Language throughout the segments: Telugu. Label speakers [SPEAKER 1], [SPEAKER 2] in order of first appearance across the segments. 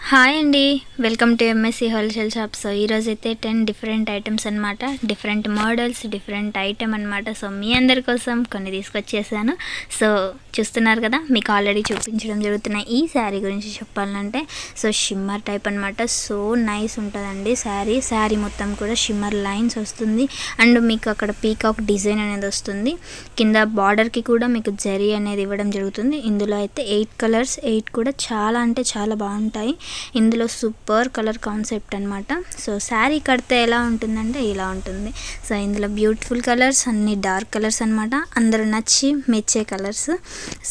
[SPEAKER 1] హాయ్ అండి, welcome to MSc wholesale shop. So ఈరోజు అయితే 10 డిఫరెంట్ ఐటమ్స్ అనమాట, డిఫరెంట్ మోడల్స్, డిఫరెంట్ ఐటమ్ అనమాట. సో మీ అందరి కోసం కొన్ని తీసుకొచ్చేసాను. సో చూస్తున్నారు కదా, మీకు ఆల్రెడీ చూపించడం జరుగుతున్నాయి. ఈ శారీ గురించి చెప్పాలంటే సో షిమ్మర్ టైప్ అనమాట. సో నైస్ ఉంటుందండి శారీ మొత్తం కూడా షిమ్మర్ లైన్స్ వస్తుంది. అండ్ మీకు అక్కడ పీకాక్ డిజైన్ అనేది వస్తుంది. కింద బార్డర్కి కూడా మీకు జరీ అనేది ఇవ్వడం జరుగుతుంది. ఇందులో అయితే 8 కలర్స్, 8 కూడా చాలా అంటే చాలా బాగుంటాయి. ఇందులో సూపర్ కలర్ కాన్సెప్ట్ అనమాట. సో శారీ కడితే ఎలా ఉంటుందంటే ఇలా ఉంటుంది. సో ఇందులో బ్యూటిఫుల్ కలర్స్, అన్ని డార్క్ కలర్స్ అనమాట, అందరూ నచ్చి మెచ్చే కలర్స్.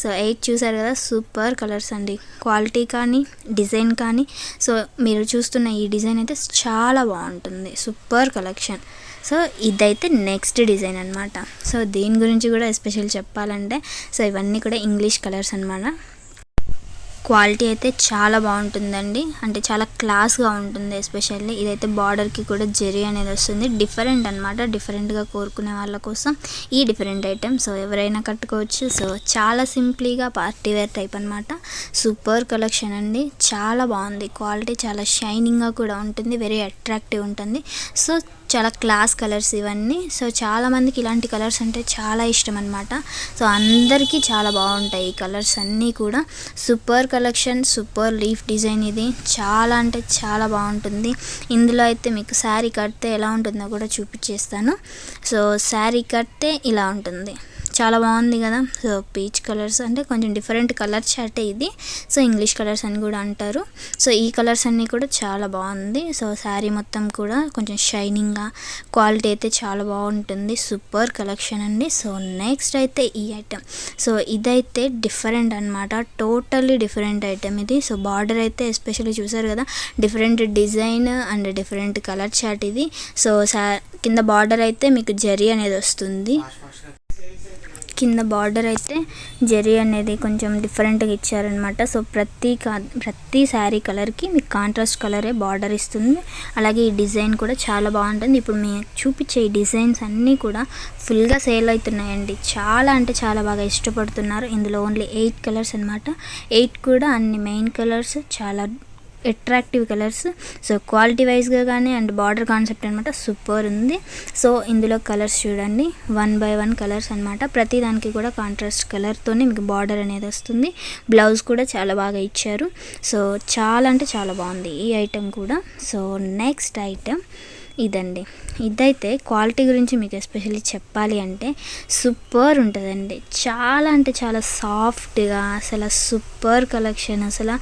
[SPEAKER 1] సో 8 చూసారు కదా, సూపర్ కలర్స్ అండి. క్వాలిటీ కానీ డిజైన్ కానీ, సో మీరు చూస్తున్న ఈ డిజైన్ అయితే చాలా బాగుంటుంది, సూపర్ కలెక్షన్. సో ఇదైతే నెక్స్ట్ డిజైన్ అనమాట. సో దీని గురించి కూడా ఎస్పెషల్ చెప్పాలంటే సో ఇవన్నీ కూడా ఇంగ్లీష్ కలర్స్ అనమాట. క్వాలిటీ అయితే చాలా బాగుంటుందండి, అంటే చాలా క్లాస్గా ఉంటుంది. ఎస్పెషల్లీ ఇదైతే బార్డర్కి కూడా జెరీ అనేది వస్తుంది. డిఫరెంట్ అనమాట, డిఫరెంట్గా కోరుకునే వాళ్ళ కోసం ఈ డిఫరెంట్ ఐటమ్. సో ఎవరైనా కట్టుకోవచ్చు. సో చాలా సింప్లీగా పార్టీ వేర్ టైప్ అనమాట. సూపర్ కలెక్షన్ అండి, చాలా బాగుంది. క్వాలిటీ చాలా షైనింగ్గా కూడా ఉంటుంది, వెరీ అట్రాక్టివ్ ఉంటుంది. సో చాలా క్లాస్ కలర్స్ ఇవన్నీ. సో చాలామందికి ఇలాంటి కలర్స్ అంటే చాలా ఇష్టం అనమాట. సో అందరికీ చాలా బాగుంటాయి ఈ కలర్స్ అన్నీ కూడా. Super collection, super leaf design. ఇది చాలా అంటే చాలా బాగుంటుంది. ఇందులో అయితే మీకు శారీ కడితే ఎలా ఉంటుందో కూడా చూపించేస్తాను. సో శారీ కడితే ఇలా ఉంటుంది, చాలా బాగుంది కదా. సో పీచ్ కలర్స్ అంటే కొంచెం డిఫరెంట్ కలర్ చార్టే ఇది. సో ఇంగ్లీష్ కలర్స్ అని కూడా అంటారు. సో ఈ కలర్స్ అన్నీ కూడా చాలా బాగుంది. సో శారీ మొత్తం కూడా కొంచెం షైనింగ్గా, క్వాలిటీ అయితే చాలా బాగుంటుంది. సూపర్ కలెక్షన్ అండి. సో నెక్స్ట్ అయితే ఈ ఐటమ్. సో ఇదైతే డిఫరెంట్ అనమాట, టోటల్లీ డిఫరెంట్ ఐటమ్ ఇది. సో బార్డర్ అయితే ఎస్పెషల్లీ చూసారు కదా, different design and different colour chart ఇది. సో కింద బార్డర్ అయితే మీకు జరీ అనేది వస్తుంది. కింద బార్డర్ అయితే జరీ అనేది కొంచెం డిఫరెంట్గా ఇచ్చారనమాట. సో ప్రతి శారీ కలర్కి మీకు కాంట్రాస్ట్ కలరే బార్డర్ ఇస్తుంది. అలాగే ఈ డిజైన్ కూడా చాలా బాగుంటుంది. ఇప్పుడు మీకు చూపించే ఈ డిజైన్స్ అన్నీ కూడా ఫుల్గా సేల్ అవుతున్నాయండి. చాలా అంటే చాలా బాగా ఇష్టపడుతున్నారు. ఇందులో ఓన్లీ 8 కలర్స్ అనమాట. 8 కూడా అన్ని మెయిన్ కలర్స్, చాలా అట్రాక్టివ్ కలర్స్. సో క్వాలిటీ వైజ్గా కానీ అండ్ బార్డర్ కాన్సెప్ట్ అనమాట సూపర్ ఉంది. సో ఇందులో కలర్స్ చూడండి, 1 by 1 కలర్స్ అనమాట. ప్రతి దానికి కూడా కాంట్రాస్ట్ కలర్తోనే మీకు బార్డర్ అనేది వస్తుంది. బ్లౌజ్ కూడా చాలా బాగా ఇచ్చారు. సో చాలా అంటే చాలా బాగుంది ఈ ఐటెం కూడా. సో నెక్స్ట్ ఐటెం ఇదండి. ఇదైతే క్వాలిటీ గురించి మీకు ఎస్పెషల్లీ చెప్పాలి అంటే సూపర్ ఉంటుందండి. చాలా అంటే చాలా సాఫ్ట్గా, అసలు సూపర్ కలెక్షన్, అసలు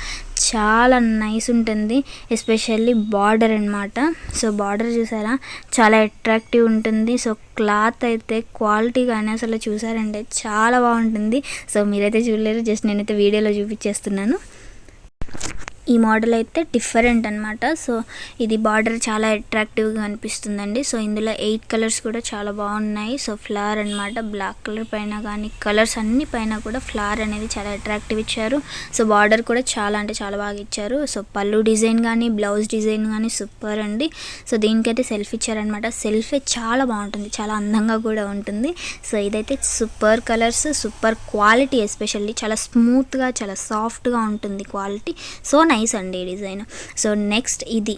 [SPEAKER 1] చాలా నైస్ ఉంటుంది. ఎస్పెషల్లీ బార్డర్ అనమాట. సో బార్డర్ చూసారా, చాలా అట్రాక్టివ్ ఉంటుంది. సో క్లాత్ అయితే క్వాలిటీ కానీ అసలు చూసారంటే చాలా బాగుంటుంది. సో మీరైతే చూడలేరు, జస్ట్ నేనైతే వీడియోలో చూపించేస్తున్నాను. ఈ మోడల్ అయితే డిఫరెంట్ అనమాట. సో ఇది బార్డర్ చాలా అట్రాక్టివ్గా అనిపిస్తుందండి. సో ఇందులో 8 కలర్స్ కూడా చాలా బాగున్నాయి. సో ఫ్లవర్ అనమాట, బ్లాక్ కలర్ పైన కానీ కలర్స్ అన్ని పైన కూడా ఫ్లవర్ అనేది చాలా అట్రాక్టివ్ ఇచ్చారు. సో బార్డర్ కూడా చాలా అంటే చాలా బాగా ఇచ్చారు. సో పళ్ళు డిజైన్ కానీ బ్లౌజ్ డిజైన్ కానీ సూపర్ అండి. సో దీనికైతే సెల్ఫ్ ఇచ్చారనమాట. సెల్ఫే చాలా బాగుంటుంది, చాలా అందంగా కూడా ఉంటుంది. సో ఇదైతే super colours, super quality, especially చాలా స్మూత్గా, చాలా సాఫ్ట్గా ఉంటుంది క్వాలిటీ. సో నైస్ అండి ఈ డిజైన్. సో నెక్స్ట్ ఇది,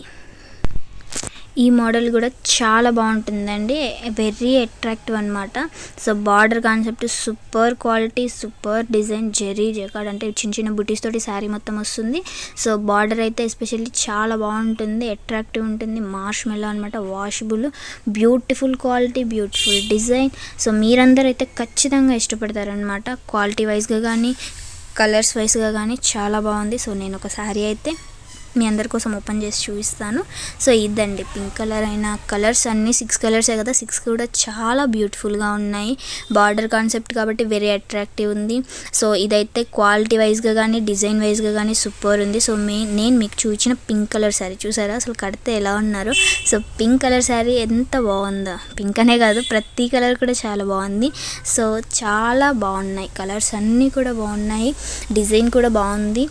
[SPEAKER 1] ఈ మోడల్ కూడా చాలా బాగుంటుందండి, వెరీ అట్రాక్టివ్ అనమాట. So border concept super quality, super design, zari jacquard అంటే చిన్న చిన్న బుటీస్ తోటి శారీ మొత్తం వస్తుంది. సో బార్డర్ అయితే ఎస్పెషల్లీ చాలా బాగుంటుంది, అట్రాక్టివ్ ఉంటుంది. మార్ష్ మెల్లో అనమాట, washable, beautiful quality, beautiful design. So మీరందరూ అయితే ఖచ్చితంగా ఇష్టపడతారనమాట. క్వాలిటీ వైజ్గా కానీ కలర్స్ వైజ్గా కానీ చాలా బాగుంది. సో నేను ఒక శారీ అయితే మీ అందరి కోసం ఓపెన్ చేసి చూపిస్తాను. సో ఇదండి, పింక్ కలర్ అయినా కలర్స్ అన్నీ 6 కలర్సే కదా, 6 కూడా చాలా బ్యూటిఫుల్గా ఉన్నాయి. బార్డర్ కాన్సెప్ట్ కాబట్టి వెరీ అట్రాక్టివ్ ఉంది. సో ఇదైతే క్వాలిటీ వైజ్గా కానీ డిజైన్ వైజ్గా కానీ సూపర్ ఉంది. సో నేను మీకు చూపించిన పింక్ కలర్ శారీ చూసారా, అసలు కడితే ఎలా ఉన్నారు. సో పింక్ కలర్ శారీ ఎంత బాగుందో, పింక్ అనే కాదు ప్రతి కలర్ కూడా చాలా బాగుంది. సో చాలా బాగున్నాయి కలర్స్ అన్నీ కూడా బాగున్నాయి, డిజైన్ కూడా బాగుంది.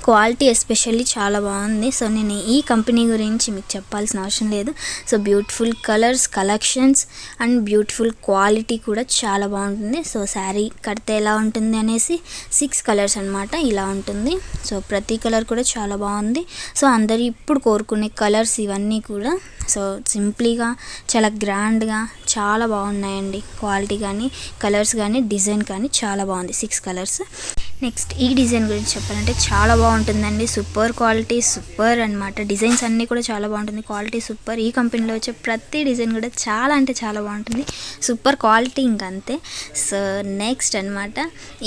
[SPEAKER 1] క్వాలిటీ ఎస్పెషల్లీ చాలా బాగుంది. సో నేను ఈ కంపెనీ గురించి మీకు చెప్పాల్సిన అవసరం లేదు. So beautiful colours, collections and beautiful quality కూడా చాలా బాగుంటుంది. సో శారీ కడితే ఎలా ఉంటుంది అనేసి 6 కలర్స్ అనమాట, ఇలా ఉంటుంది. సో ప్రతి కలర్ కూడా చాలా బాగుంది. సో అందరు ఇప్పుడు కోరుకునే కలర్స్ ఇవన్నీ కూడా. సో సింప్లీగా చాలా గ్రాండ్గా చాలా బాగున్నాయండి. క్వాలిటీ కానీ, కలర్స్ కానీ, డిజైన్ కానీ చాలా బాగుంది. 6 కలర్స్. నెక్స్ట్ ఈ డిజైన్ గురించి చెప్పాలంటే చాలా బాగుంటుందండి. సూపర్ క్వాలిటీ, సూపర్ అనమాట. డిజైన్స్ అన్నీ కూడా చాలా బాగుంటుంది. Quality super. ఈ కంపెనీలో వచ్చే ప్రతి డిజైన్ కూడా చాలా అంటే చాలా బాగుంటుంది. సూపర్ క్వాలిటీ ఇంకంతే. సో నెక్స్ట్ అనమాట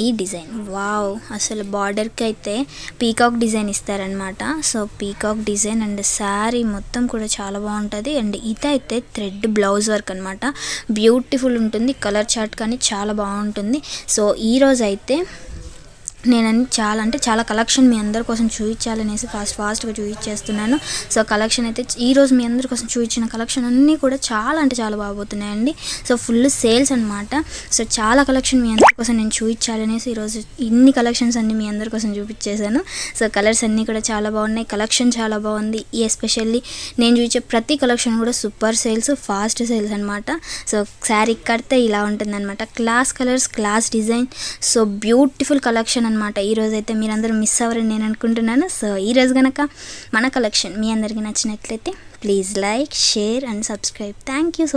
[SPEAKER 1] ఈ డిజైన్. వావ్, అసలు బార్డర్కి అయితే పీకాక్ డిజైన్ ఇస్తారనమాట. So peacock design and sari మొత్తం కూడా చాలా బాగుంటుంది. అండ్ ఇదైతే థ్రెడ్ బ్లౌజ్ వర్క్ అనమాట. బ్యూటిఫుల్ ఉంటుంది. కలర్ చార్ట్ కానీ చాలా బాగుంటుంది. సో ఈరోజు అయితే నేను చాలా కలెక్షన్ మీ అందరి కోసం చూపించాలనేసి ఫాస్ట్గా చూపించేస్తున్నాను. సో కలెక్షన్ అయితే ఈరోజు మీ అందరి కోసం చూపించిన కలెక్షన్ అన్నీ కూడా చాలా అంటే చాలా బాగుపోతున్నాయండి. సో ఫుల్ సేల్స్ అనమాట. సో చాలా కలెక్షన్ మీ అందరి కోసం నేను చూపించాలనేసి ఈరోజు ఇన్ని కలెక్షన్స్ అన్నీ మీ అందరి కోసం చూపించేశాను. సో కలర్స్ అన్నీ కూడా చాలా బాగున్నాయి. కలెక్షన్ చాలా బాగుంది. ఎస్పెషల్లీ నేను చూపించే ప్రతి కలెక్షన్ కూడా సూపర్ సేల్స్, ఫాస్ట్ సేల్స్ అనమాట. సో శారీ కడితే ఇలా ఉంటుంది అనమాట. Class colours, class design. So beautiful collection అనమాట. ఈరోజు అయితే మీరందరూ మిస్ అవ్వరని నేను అనుకుంటున్నాను. సో ఈరోజు కనుక మన కలెక్షన్ మీ అందరికీ నచ్చినట్లయితే please like, share and subscribe. Thank you so